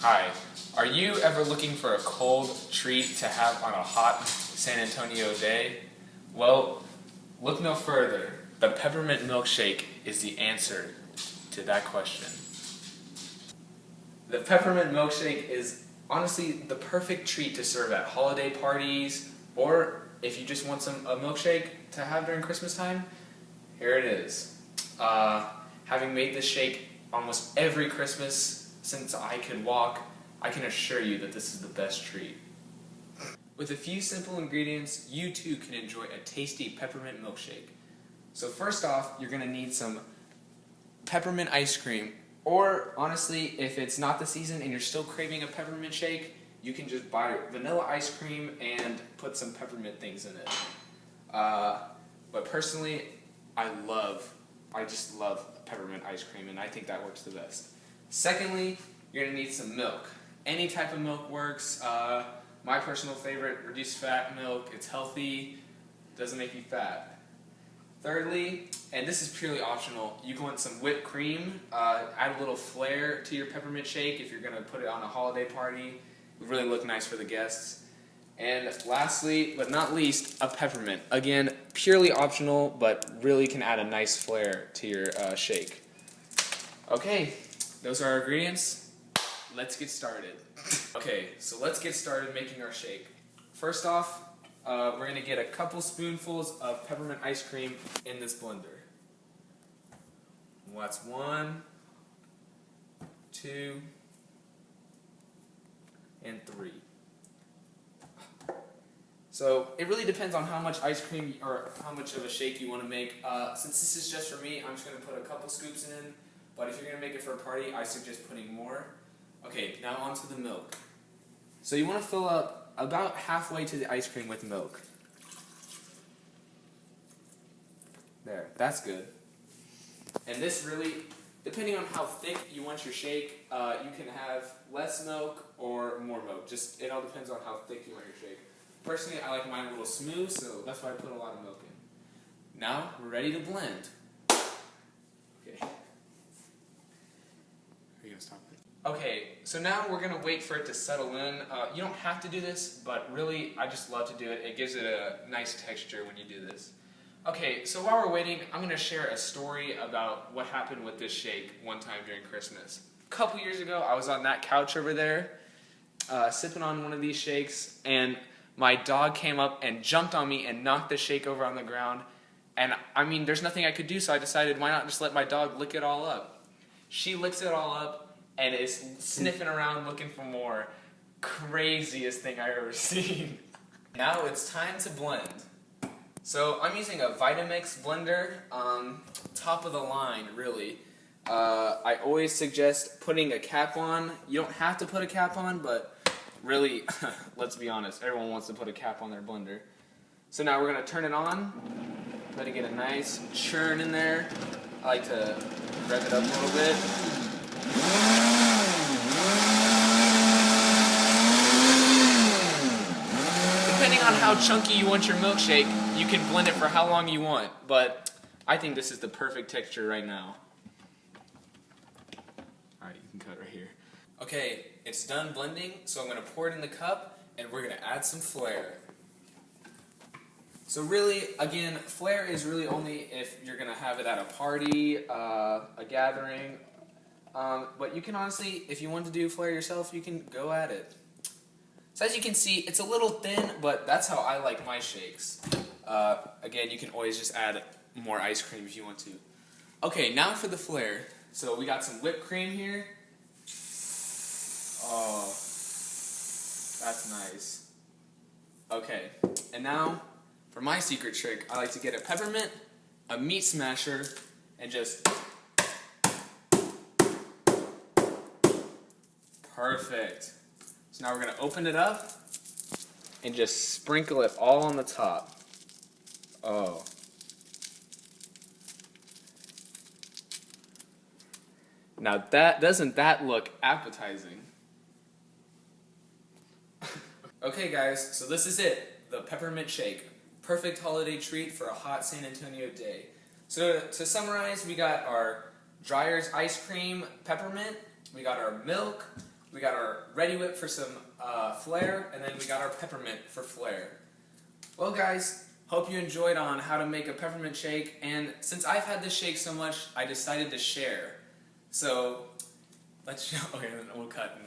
Hi, are you ever looking for a cold treat to have on a hot San Antonio day? Well, look no further. The peppermint milkshake is the answer to that question. The peppermint milkshake is honestly the perfect treat to serve at holiday parties, or if you just want a milkshake to have during Christmas time, here it is. Having made this shake almost every Christmas since I could walk, I can assure you that this is the best treat. With a few simple ingredients, you too can enjoy a tasty peppermint milkshake. So first off, you're going to need some peppermint ice cream, or honestly, if it's not the season and you're still craving a peppermint shake, you can just buy vanilla ice cream and put some peppermint things in it. But personally, I just love peppermint ice cream, and I think that works the best. Secondly, you're going to need some milk. Any type of milk works. My personal favorite, reduced fat milk. It's healthy, doesn't make you fat. Thirdly, and this is purely optional, you want some whipped cream. Add a little flair to your peppermint shake if you're going to put it on a holiday party. It would really look nice for the guests. And lastly, but not least, a peppermint. Again, purely optional, but really can add a nice flair to your shake. Okay, those are our ingredients. Let's get started. Okay, so let's get started making our shake. First off, we're going to get a couple spoonfuls of peppermint ice cream in this blender. Well, that's 1, 2, and 3. So it really depends on how much ice cream or how much of a shake you want to make. Since this is just for me, I'm just going to put a couple scoops in. But if you're going to make it for a party, I suggest putting more. Okay, now onto the milk. So you want to fill up about halfway to the ice cream with milk. There, that's good. And this really, depending on how thick you want your shake, you can have less milk or more milk. Just, it all depends on how thick you want your shake. Personally, I like mine a little smooth, so that's why I put a lot of milk in. Now, we're ready to blend. Okay. Are you going to stop it? Okay, so now we're going to wait for it to settle in. You don't have to do this, but really, I just love to do it. It gives it a nice texture when you do this. Okay, so while we're waiting, I'm going to share a story about what happened with this shake one time during Christmas. A couple years ago, I was on that couch over there, sipping on one of these shakes, and my dog came up and jumped on me and knocked the shake over on the ground. And I mean, there's nothing I could do, so I decided, why not just let my dog lick it all up? She licks it all up and is sniffing around looking for more. Craziest thing I've ever seen. Now it's time to blend. So I'm using a Vitamix blender, top of the line, really. I always suggest putting a cap on. You don't have to put a cap on, but really, let's be honest, everyone wants to put a cap on their blender. So now we're going to turn it on, let it get a nice churn in there. I like to rev it up a little bit. Depending on how chunky you want your milkshake, you can blend it for how long you want, but I think this is the perfect texture right now. Alright, you can cut right here. Okay, it's done blending, so I'm going to pour it in the cup, and we're going to add some flair. So really, again, flair is really only if you're going to have it at a party, a gathering, but you can honestly, if you want to do flair yourself, you can go at it. So as you can see, it's a little thin, but that's how I like my shakes. Again, you can always just add more ice cream if you want to. Okay, now for the flair. So we got some whipped cream here. Oh, that's nice. Okay, and now for my secret trick, I like to get a peppermint, a meat smasher, and just... Perfect. So now we're going to open it up and just sprinkle it all on the top. Oh. Now doesn't that look appetizing? Okay guys, so this is it. The peppermint shake. Perfect holiday treat for a hot San Antonio day. So to summarize, we got our Dreyer's ice cream peppermint, we got our milk, We got our Ready Whip for some flair, and then we got our peppermint for flair. Well guys, hope you enjoyed on how to make a peppermint shake, and since I've had this shake so much, I decided to share. So, let's, okay, then we'll cut.